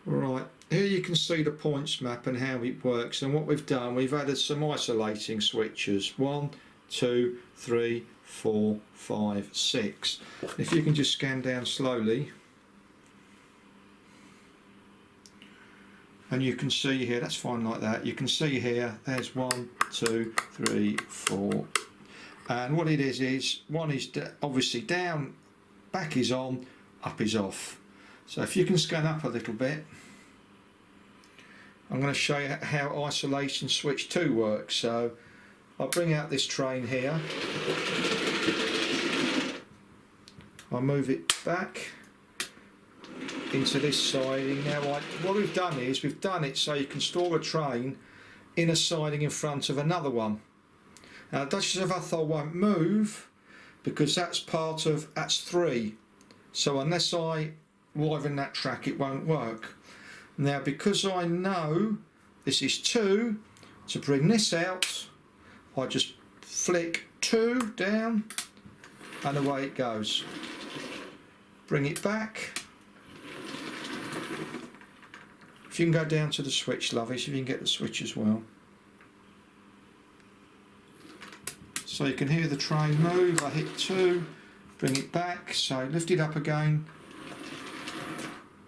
Right, here you can see the points map and how it works, and what we've done, we've added some isolating switches. 1, 2, 3, 4, 5, 6. If you can just scan down slowly, and you can see here, that's fine like that, you can see here there's 1, 2, 3, 4, and what it is one is obviously down, back is on, up is off. So if you can scan up a little bit, I'm going to show you how isolation switch 2 works. So I'll bring out this train here, I'll move it back into this siding. Now what we've done is we've done it so you can store a train in a siding in front of another one. Now the Duchess of Atholl won't move because that's 3, so unless I widen that track it won't work. Now because I know this is 2, to bring this out I just flick 2 down and away it goes. Bring it back. If you can go down to the switch, lovey, so if you can get the switch as well. So you can hear the train move. I hit 2, bring it back, so lift it up again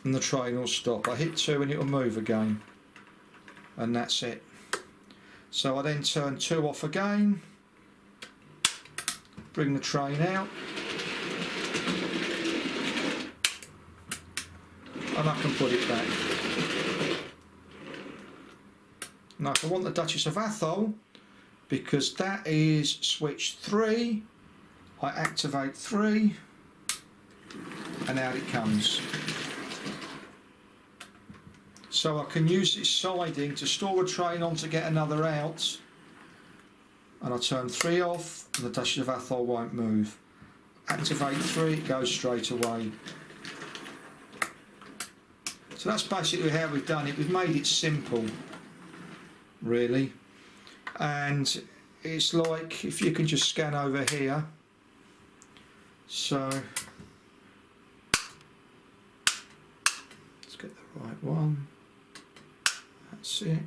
and the train will stop. I hit 2 and it will move again, and that's it. So I then turn 2 off again, bring the train out, and I can put it back. Now if I want the Duchess of Atholl, because that is switch 3, I activate 3 and out it comes. So I can use this siding to store a train on to get another out, and I turn 3 off and the Duchess of Atholl won't move. Activate 3, it goes straight away. So that's basically how we've done it. We've made it simple, really, and it's like, if you can just scan over here, so let's get the right one. That's it.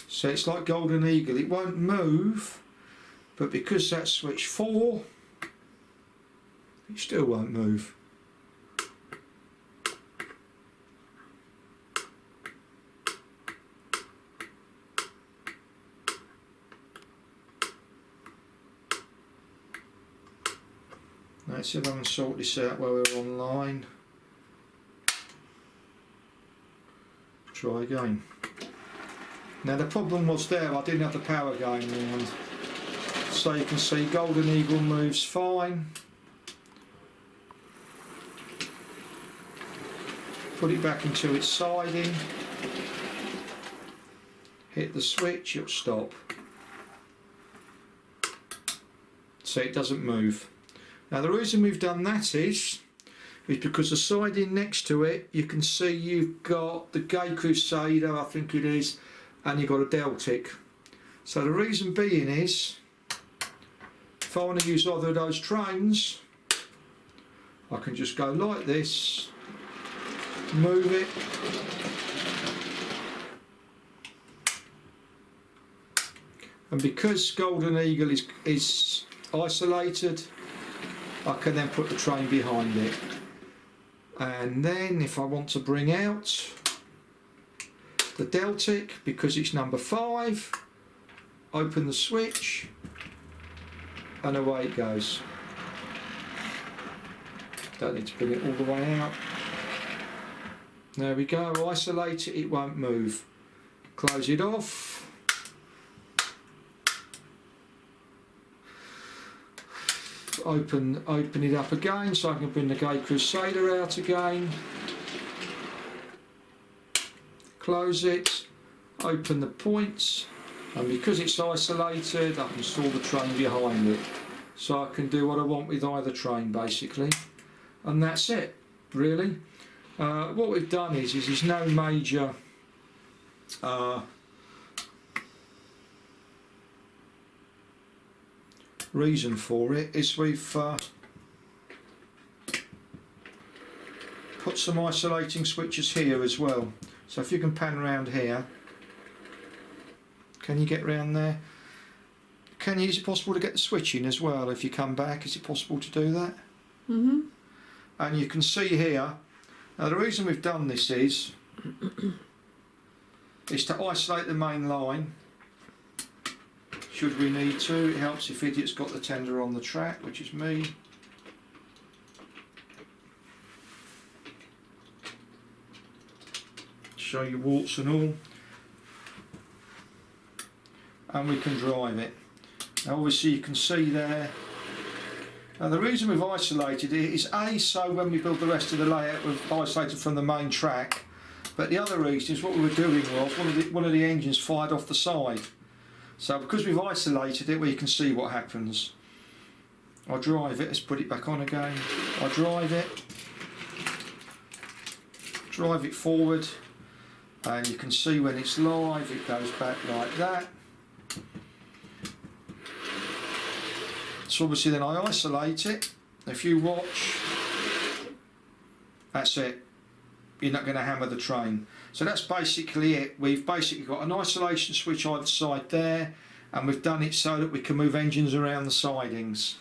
So it's like Golden Eagle, it won't move, but because that's switch 4, it still won't move. Let's see if I can sort this out while we're online. Try again. Now the problem was there, I didn't have the power going round. So you can see Golden Eagle moves fine. Put it back into its siding. Hit the switch, it'll stop. So it doesn't move. Now the reason we've done that is because the siding next to it, you can see you've got the Gay Crusader, I think it is, and you've got a Deltic. So the reason being is, if I want to use either of those trains, I can just go like this, move it, and because Golden Eagle is isolated, I can then put the train behind it. And then if I want to bring out the Deltic, because it's number 5, open the switch and away it goes. Don't need to bring it all the way out. There we go, isolate it, it won't move. Close it off. Open it up again so I can bring the Gay Crusader out again. Close it, open the points, and because it's isolated I can store the train behind it. So I can do what I want with either train basically, and that's it really. What we've done is there's no major reason for it, is we've put some isolating switches here as well. So if you can pan around here, can you get round there? Is it possible to get the switch in as well if you come back? Is it possible to do that? Mm-hmm. And you can see here, now the reason we've done this is to isolate the main line should we need to. It helps if idiot's got the tender on the track, which is me. Show you warts and all, and we can drive it. Now obviously you can see there. Now the reason we've isolated it is A, so when we build the rest of the layout we've isolated from the main track, but the other reason is what we were doing was one of the engines fired off the side. So because we've isolated it, well, you can see what happens. I drive it, let's put it back on again. I drive it forward, and you can see when it's live it goes back like that. So obviously then I isolate it. If you watch, that's it. You're not going to hammer the train. So that's basically it. We've basically got an isolation switch either side there, and we've done it so that we can move engines around the sidings.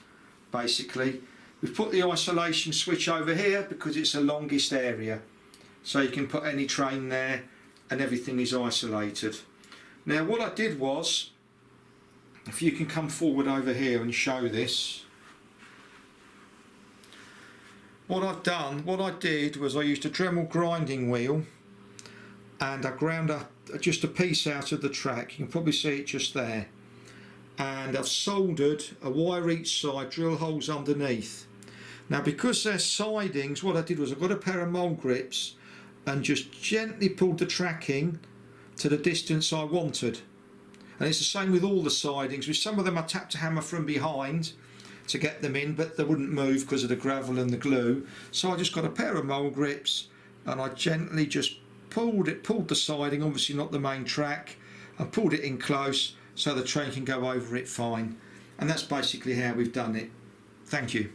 Basically, we've put the isolation switch over here because it's the longest area, so you can put any train there and everything is isolated. Now what I did was, if you can come forward over here and show this, what I did was I used a Dremel grinding wheel and I ground just a piece out of the track. You can probably see it just there, and I've soldered a wire each side, drill holes underneath. Now because they're sidings, what I did was I got a pair of mole grips and just gently pulled the tracking to the distance I wanted. And it's the same with all the sidings. With some of them I tapped a hammer from behind to get them in, but they wouldn't move because of the gravel and the glue. So I just got a pair of mole grips and I gently just pulled the siding, obviously not the main track, and pulled it in close so the train can go over it fine. And that's basically how we've done it. Thank you.